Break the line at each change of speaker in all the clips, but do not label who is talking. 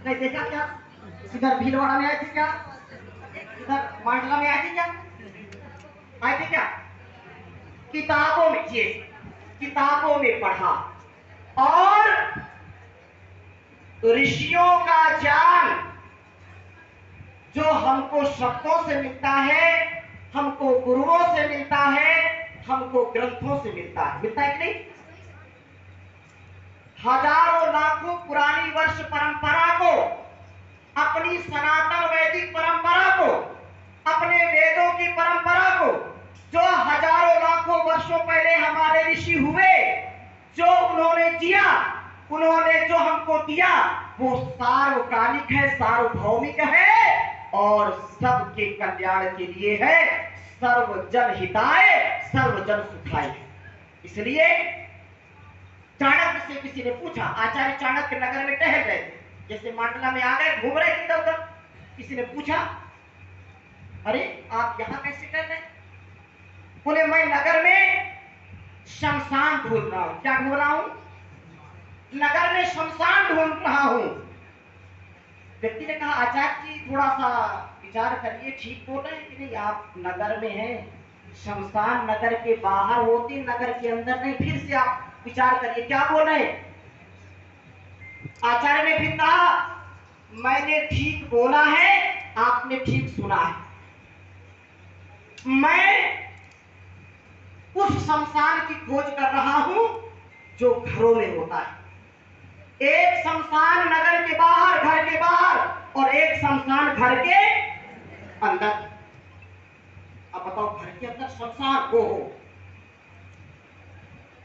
नहीं देखा क्या? इधर भीलवाड़ा में आई थी क्या? इधर मांडला में आई थी क्या? आई थी क्या? किताबों में, ये किताबों में पढ़ा। और ऋषियों का ज्ञान जो हमको शब्दों से मिलता है, हमको गुरुओं से मिलता है, हमको ग्रंथों से मिलता है कि नहीं? हजारों लाखों पुरानी वर्ष परंपरा को, अपनी सनातन वैदिक परंपरा को, अपने वेदों की परंपरा को, जो हजारों लाखों वर्षों पहले हमारे ऋषि हुए, जो उन्होंने जिया, उन्होंने जो हमको दिया, वो सार्वकालिक है, सार्वभौमिक है और सबके कल्याण के लिए है। सर्वजन हिताय सर्वजन सुखाय। इसलिए चाणक्य से किसी ने पूछा, आचार्य चाणक्य नगर में टहल रहे थे, जैसे मांडला में आ गए, घूम रहे इधर उधर, किसी ने पूछा, अरे आप यहाँ कैसे टहल रहे? बोले मैं नगर में शमशान ढूंढ रहा हूँ। क्या ढूंढ रहा हूँ? नगर में शमशान ढूंढ रहा हूँ। व्यक्ति ने कहा, आचार्य जी थोड़ा सा विचार करिए, ठीक बोल रहे हैं कि नहीं? आप नगर में हैं, शमशान नगर के बाहर होती, नगर के अंदर नहीं। फिर से आप विचार करिए, क्या बोल रहे हैं? आचार्य ने फिर कहा, मैंने ठीक बोला है, आपने ठीक सुना है। मैं उस शमशान की खोज कर रहा हूं जो घरों में होता है। एक शमशान नगर के बाहर, घर के बाहर, और एक शमशान घर के अंदर। अब बताओ, घर के अंदर शमशान हो,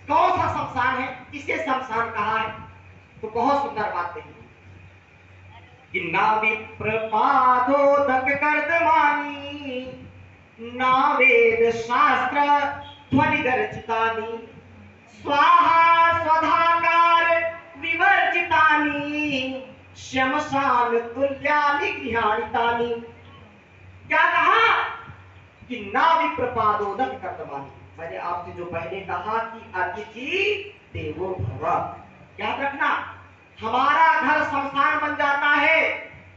कौन सा शमशान है? किसे शमशान कहा है? तो बहुत सुंदर बात है कि ना विप्रपादोदक कर्दमानी, ना वेद शास्त्र ध्वनि गर्जितानि, स्वाहा स्वधाकार विवर्जितानि, शमशान तुल्यानि गृहाणितानि। क्या कहा? कि ना विप्रपादोदक कर्दमानि। मैंने आपसे जो पहले कहा कि अतिथि देवो भव, याद रखना, हमारा घर शमशान बन जाता है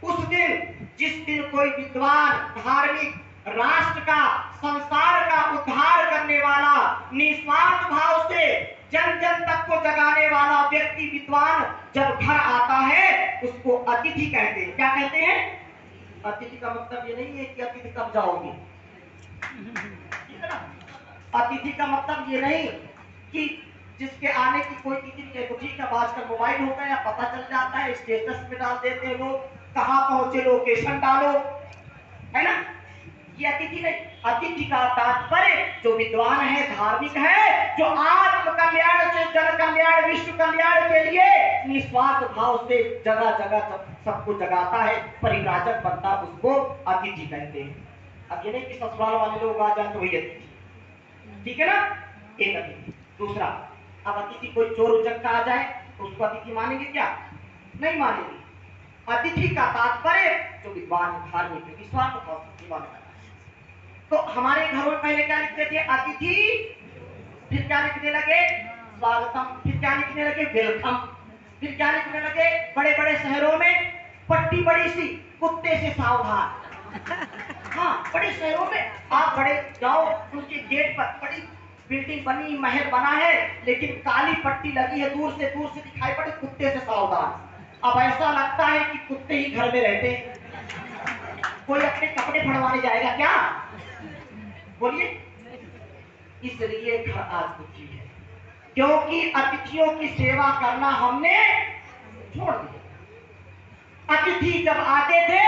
उस दिन जिस दिन कोई विद्वान, धार्मिक, राष्ट्र का, संसार का उद्धार करने वाला, निस्वार्थ भाव से जन जन तक को जगाने वाला व्यक्ति, विद्वान जब घर आता है उसको अतिथि कहते हैं। क्या कहते हैं? अतिथि का मतलब ये नहीं है कि अतिथि कब जाओगे, अतिथि का मतलब ये नहीं कि जिसके आने की कोई तिथि नहीं है तो ठीक है, आजकल मोबाइल हो गया, पता चल जाता है, स्टेटस पे डाल देते हैं लोग, कहाँ पहुंचे, लोकेशन डालो, है ना? ये अतिथि नहीं। अतिथि का तात्पर्य जो विद्वान है, धार्मिक है, जो आत्म कल्याण से जन कल्याण, विश्व कल्याण के लिए निस्वार्थ भाव से जगह जगह सबको जगाता है, परिव्राजक बनता, उसको अतिथि कहते हैं। अब ये नहीं कि ससुराल वाले लोग आ जाए तो वही अतिथि, ठीक है ना? एक अतिथि। दूसरा, अब अतिथि कोई चोर उचक्का आ जाए तो उसको अतिथि मानेंगे क्या? नहीं मानेंगे। अतिथि का तात्पर्य जो विद्वान, धार्मिक, विश्वास मानेगा। तो हमारे घरों में पहले क्या लिखते थे? अतिथि। फिर क्या लिखने लगे? स्वागतम। फिर क्या लिखने लगे? वेलकम। फिर क्या लिखने लगे? बड़े बड़े शहरों में पट्टी बड़ी सी, कुत्ते से सावधान। हाँ, बड़े शहरों में आप बड़े जाओ, उनके गेट पर बड़ी बिल्डिंग बनी, महल बना है, लेकिन काली पट्टी लगी है, दूर से दिखाई पड़े, कुत्ते से सावधान। अब ऐसा लगता है कि कुत्ते ही घर में रहते हैं। कोई अपने कपड़े फड़वाने जाएगा क्या? बोलिए। इसलिए घर आज दुखी है, क्योंकि अतिथियों की सेवा करना हमने छोड़ दिया। अतिथि जब आते थे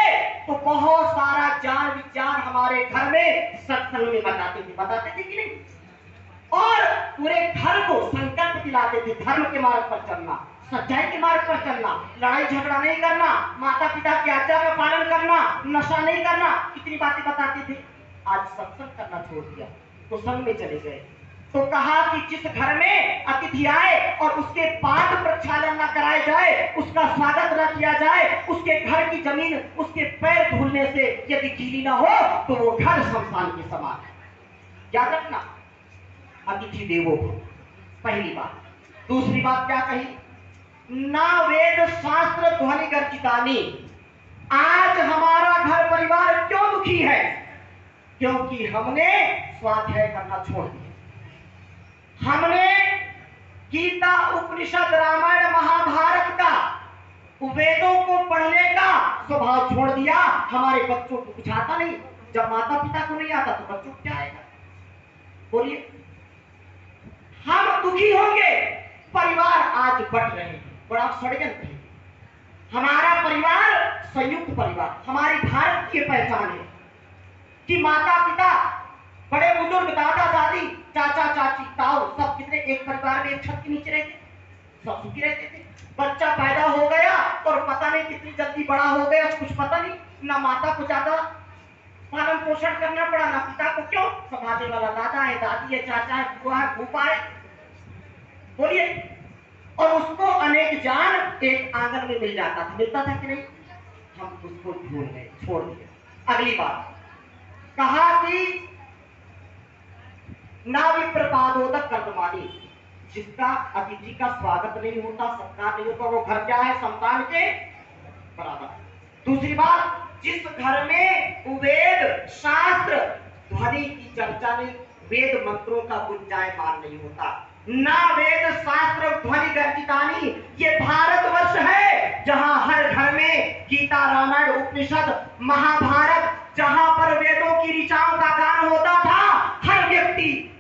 तो बहुत सारा ज्ञान विज्ञान हमारे घर में सत्संग में बताते थे कि नहीं? और पूरे घर को संकल्प दिलाते थे, धर्म के मार्ग पर चलना, सच्चाई के मार्ग पर चलना, लड़ाई झगड़ा नहीं करना, माता पिता की आज्ञा का पालन करना, नशा नहीं करना, कितनी बातें बताते थे। आज सत्संग करना छोड़ दिया तो संग में चले गए। तो कहा कि जिस घर में अतिथि आए और उसके पाद प्रक्षालन न कराए जाए, उसका स्वागत न किया जाए, उसके घर की जमीन उसके पैर धुलने से यदि गीली ना हो तो वो घर शमशान के समान है। याद रखना, अतिथि देवो भव, पहली बात। दूसरी बात क्या कही? ना वेद शास्त्र ध्वनि गर्जितानी। आज हमारा घर परिवार क्यों दुखी है? क्योंकि हमने स्वाध्याय करना छोड़ दिया। हमने गीता, उपनिषद, रामायण, महाभारत का, वेदों को पढ़ने का स्वभाव छोड़ दिया। हमारे बच्चों को कुछ आता नहीं। जब माता पिता को नहीं आता तो बच्चों को क्या आएगा? बोलिए। हम दुखी होंगे, परिवार आज बट रहे हैं। बड़ा षड्यंत्र है। हमारा परिवार संयुक्त परिवार, हमारी भारत की पहचान है कि माता पिता, बड़े बुजुर्ग, दादा दादी, चाचा चाची, ताऊ, सब कितने एक परिवार में एक छत के नीचे रहते, सब सुखी रहते थे। बच्चा पैदा हो गया और पता नहीं कितनी जल्दी बड़ा हो गया, कुछ पता नहीं। ना माता को ज्यादा पालन पोषण करना पड़ा, ना पिता को। क्यों? संभालने वाला दादा है, दादी है, चाचा है, बुआ है, फूफा है। बोलिए। और उसको अनेक जान एक आंगन में मिल जाता था। मिलता था कि नहीं? हम उसको भूल गए, छोड़ दिया। अगली बात कहा कि ना विप्रपादोदक कर्तमानी। जिसका अतिथि का स्वागत नहीं होता, सत्कार नहीं होता, वो घर क्या है? शमशान के बराबर। दूसरी बात, जिस घर में वेद शास्त्र ध्वनि की चर्चा नहीं, वेद मंत्रों का गुंजायमान नहीं होता, ना वेद शास्त्र ध्वनि गर्जितानी। ये भारतवर्ष है जहां हर घर में गीता, रामायण, उपनिषद, महाभारत, जहां पर वेदों की ऋचाओं का गान होता था, हर व्यक्ति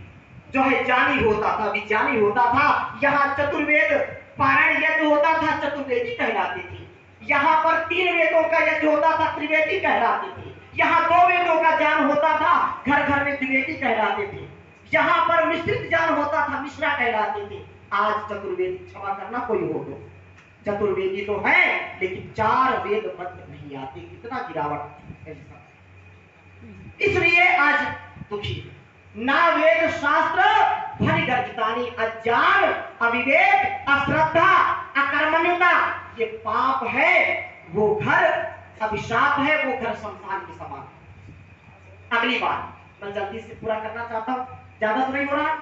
जो है ज्ञानी होता था, विज्ञानी होता था। यहाँ चतुर्वेद पारायण यज्ञ होता था, चतुर्वेदी कहलाती थी। यहाँ पर 3 वेदों का यज्ञ होता था, त्रिवेदी कहलाती थी। यहाँ 2 वेदों का ज्ञान होता था, घर घर में द्विवेदी कहलाते थे। यहाँ पर मिश्रित ज्ञान होता था, मिश्रा कहलाते थे। आज चतुर्वेदी, क्षमा करना कोई हो तो, चतुर्वेदी तो है लेकिन 4 वेद मंत्र नहीं आते। कितना गिरावट है। इसलिए आज दुखी। ना वेद शास्त्र ध्वनि गर्जितानी। अज्ञान, अविवेक, अश्रद्धा, अकर्मण्यता, ये पाप है। वो घर अभिशाप है, वो घर शमशान के समान। अगली बात मैं जल्दी से पूरा करना चाहता हूं, ज्यादा तो नहीं हो रहा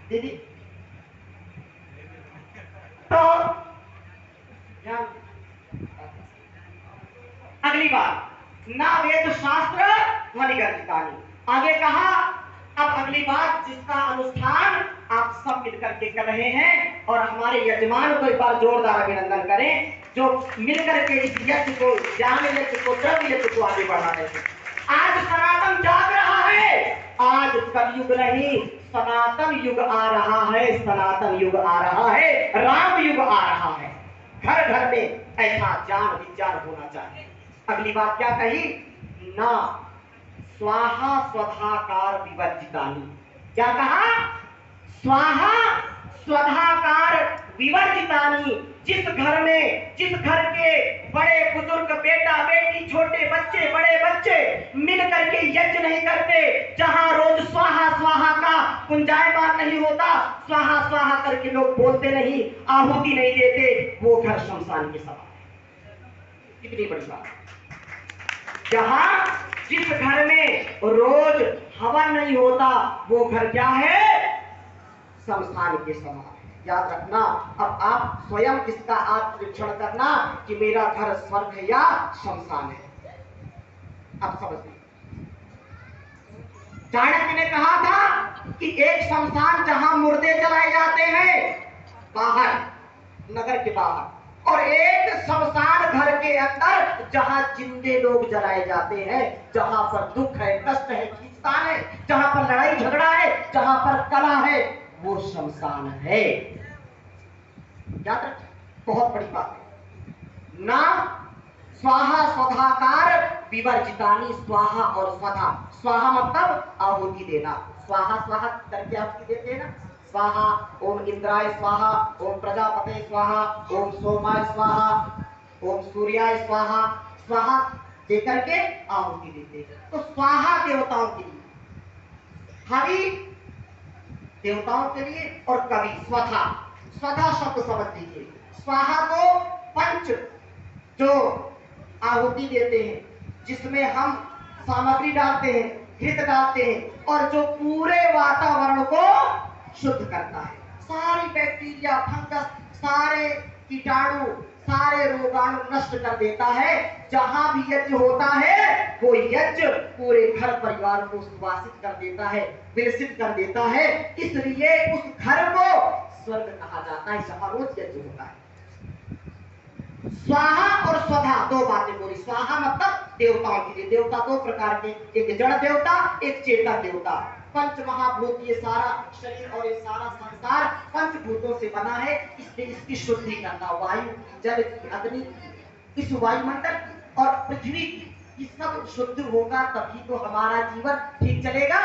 दीदी? तो अगली बात, ना वेद शास्त्र ध्वनि गर्जितानी। आगे कहा, अब अगली बात जिसका अनुष्ठान आप सब मिलकर के कर रहे हैं, और हमारे यजमान को एक बार जोरदार अभिनंदन करें जो मिलकर के इस यज्ञ को, ज्ञान यज्ञ को, द्रव्य यज्ञ को आगे बढ़ा रहे हैं। आज सनातन जाग रहा है। आज कलयुग नहीं, सनातन युग आ रहा है। सनातन युग आ रहा है, राम युग आ रहा है। घर घर में ऐसा ज्ञान विज्ञान होना चाहिए। अगली बात क्या कही? ना स्वाहा स्वधाकार विवर्जितानी। क्या कहा? स्वाहा स्वधाकार विवर्जितानी। जिस घर में, जिस घर के बड़े बुजुर्ग, बेटा बेटी, छोटे बच्चे, बड़े बच्चे मिल करके यज्ञ नहीं करते, जहां रोज स्वाहा स्वाहा का गुंजायमान नहीं होता, स्वाहा स्वाहा करके लोग बोलते नहीं, आहुति नहीं देते, वो घर शमशान के समान है। कितनी बड़ी बात। जहां जिस घर में रोज हवन नहीं होता, वो घर क्या है? शमशान के समान है। याद रखना। अब आप स्वयं इसका आत्मनिरीक्षण करना कि मेरा घर स्वर्ग है या शमशान है। आप समझिए। चाणक्य ने कहा था कि एक शमशान जहां मुर्दे जलाए जाते हैं बाहर, नगर के बाहर, और एक शमशान घर के अंदर जहां जिंदे लोग जलाए जाते हैं, जहां पर दुख है, कष्ट है, खींचतान है, जहां पर लड़ाई झगड़ा है, जहां पर कला है, वो शमशान है। याद रखिए, बहुत बड़ी बात है। ना स्वाहा स्वधाकार विवर्जितानी। स्वाहा और स्वधा, स्वाहा मतलब आहुति देना, स्वाहा स्वाहा करके आहुति देते हैं ना। स्वाहा ओम इंद्राय स्वाहा, ओम प्रजापते स्वाहा, ओम सोमाय स्वाहा, ओम सूर्याय स्वाहा। स्वाहा देकर के आहुति देते हैं। तो स्वाहा देवताओं के लिए, हवि देवताओं के लिए, और कवि स्वधा। स्वधा शब्द समझ लीजिए। स्वाहा को पंच जो आहुति देते हैं, जिसमें हम सामग्री डालते हैं, घृत डालते हैं, और जो पूरे वातावरण को शुद्ध करता है। सारी बैक्टीरिया, फंगस, सारे कीटाणु, सारे रोगाणु नष्ट कर देता है। जहां भी यज्ञ होता है वो यज्ञ पूरे घर परिवार को सुवासित कर देता है, विलसित कर देता है। इसलिए उस घर को स्वर्ग कहा जाता है जहां रोज यज्ञ होता है। स्वाहा और स्वधा दो बातें बोली। स्वाहा मतलब देवताओं के लिए। देवता दो प्रकार के, एक जड़ देवता, एक चेतन देवता। पंच महाभूत, ये सारा शरीर और ये सारा संसार पंचभूतों से बना है। इसलिए इसकी शुद्धि करना, वायु, जल की, अग्नि, इस वायुमंडल और पृथ्वी की सब शुद्ध होगा तभी तो हमारा जीवन ठीक चलेगा।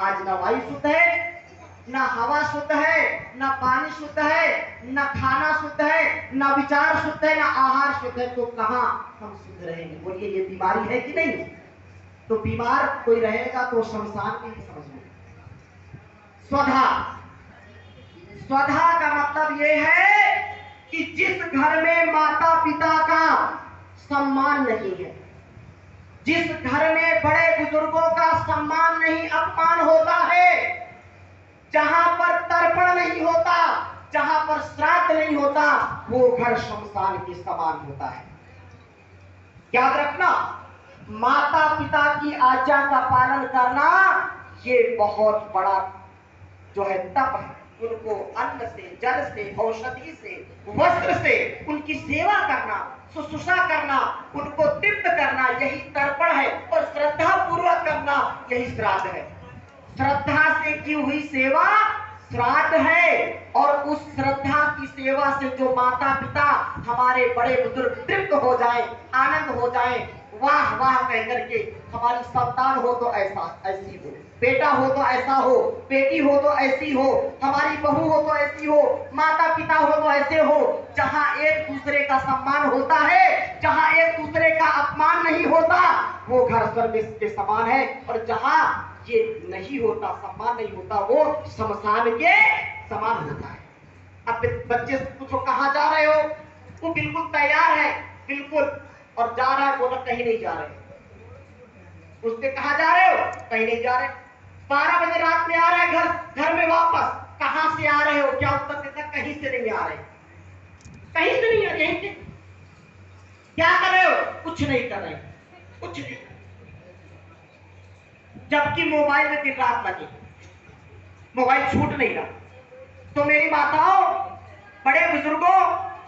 आज ना वायु शुद्ध है, ना हवा शुद्ध है, ना पानी शुद्ध है, ना खाना शुद्ध है, ना विचार शुद्ध है, ना आहार शुद्ध है, तो कहां हम शुद्ध रहेंगे? बोलिए, ये बीमारी है कि नहीं? तो बीमार कोई रहेगा तो शमशान में ही समझ लो। स्वधा, स्वधा का मतलब ये है कि जिस घर में माता पिता का सम्मान नहीं है, जिस घर में बड़े बुजुर्गों का सम्मान नहीं, अपमान होता है, जहां पर तर्पण नहीं होता, जहां पर श्राद्ध नहीं होता, वो घर शमशान के समान होता है। याद रखना, माता पिता की आज्ञा का पालन करना ये बहुत बड़ा जो है तप है। उनको अन्न से, जल से, औषधि से, वस्त्र से उनकी सेवा करना, शुश्रूषा करना, उनको तृप्त करना, यही तर्पण है। और श्रद्धा पूर्वक करना यही श्राद्ध है। श्रद्धा से की हुई सेवा श्राद्ध है। और उस श्रद्धा की सेवा से जो माता पिता, हमारे बड़े बुजुर्ग तृप्त हो जाए, आनंद हो जाए, वाह वाह कह करके, हमारी संतान हो तो ऐसा ऐसी हो, बेटा हो तो ऐसा हो, बेटी हो तो ऐसी हो, हमारी बहू हो तो ऐसी हो, माता पिता हो तो ऐसे हो। जहां एक दूसरे का सम्मान होता है, जहां एक दूसरे का अपमान नहीं होता, वो घर स्वर्ग के समान है। और जहां ये नहीं होता, सम्मान नहीं होता, वो शमशान के समान होता है। अब बच्चे से पूछो कहाँ जा रहे हो, वो बिल्कुल तैयार है, बिल्कुल, और जा रहा है, बोला कहीं नहीं जा रहे। उससे कहाँ जा रहे हो? कहीं नहीं जा रहे। 12 बजे रात में आ रहा है घर में वापस, कहां से आ रहे हो? क्या उत्तर देता? कहीं से नहीं आ रहे। कहीं से नहीं आ रहे। क्या कर रहे हो? कुछ नहीं कर रहे, कुछ नहीं। जबकि मोबाइल में दिन रात लगे, मोबाइल छूट नहीं रहा। तो मेरी माताओं, बड़े बुजुर्गों,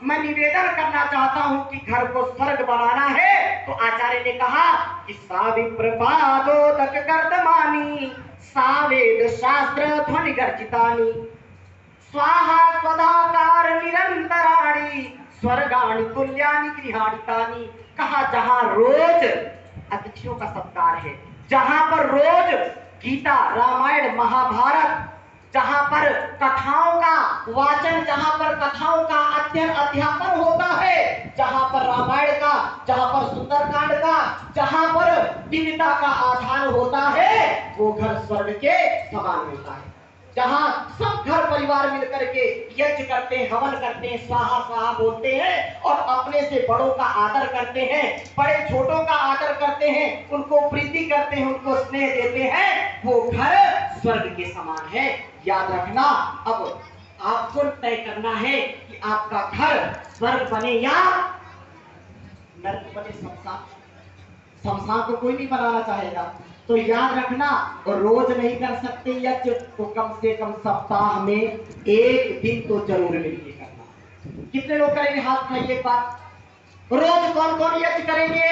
मैं निवेदन करना चाहता हूं कि घर को स्वर्ग बनाना है तो आचार्य ने कहा कि साविप्रपादोदक कर्दमानी सावेद शास्त्र ध्वनि गर्जितानी स्वाहा स्वधाकार निरंतराणी स्वर्गाणि तुल्यानि गृहाणितानि। कहा जहां रोज अतिथियों का सत्कार है, जहां पर रोज गीता, रामायण, महाभारत, जहां पर कथाओं का वाचन, जहां पर कथाओं का अध्ययन अध्यापन होता है, जहां पर रामायण का, जहां पर सुंदरकांड का, जहां पर दिव्यता का आधान होता है, वो घर स्वर्ग के समान होता है। जहां सब घर परिवार मिलकर के यज्ञ करते हैं, हवन करते हैं, स्वाहा स्वाहा बोलते हैं और अपने से बड़ों का आदर करते हैं, बड़े छोटों का आदर करते हैं, उनको प्रीति करते हैं, उनको स्नेह देते हैं, वो घर स्वर्ग के समान है। याद रखना, अब आपको तय करना है कि आपका घर स्वर्ग बने या नर्क बने, शमशान को कोई नहीं बनाना चाहेगा। तो याद रखना, और रोज नहीं कर सकते यज्ञ तो कम से कम सप्ताह में एक दिन तो जरूर मिलके करना। कितने लोग करेंगे? हाथ उठाइए एक बार। रोज कौन कौन यज्ञ करेंगे?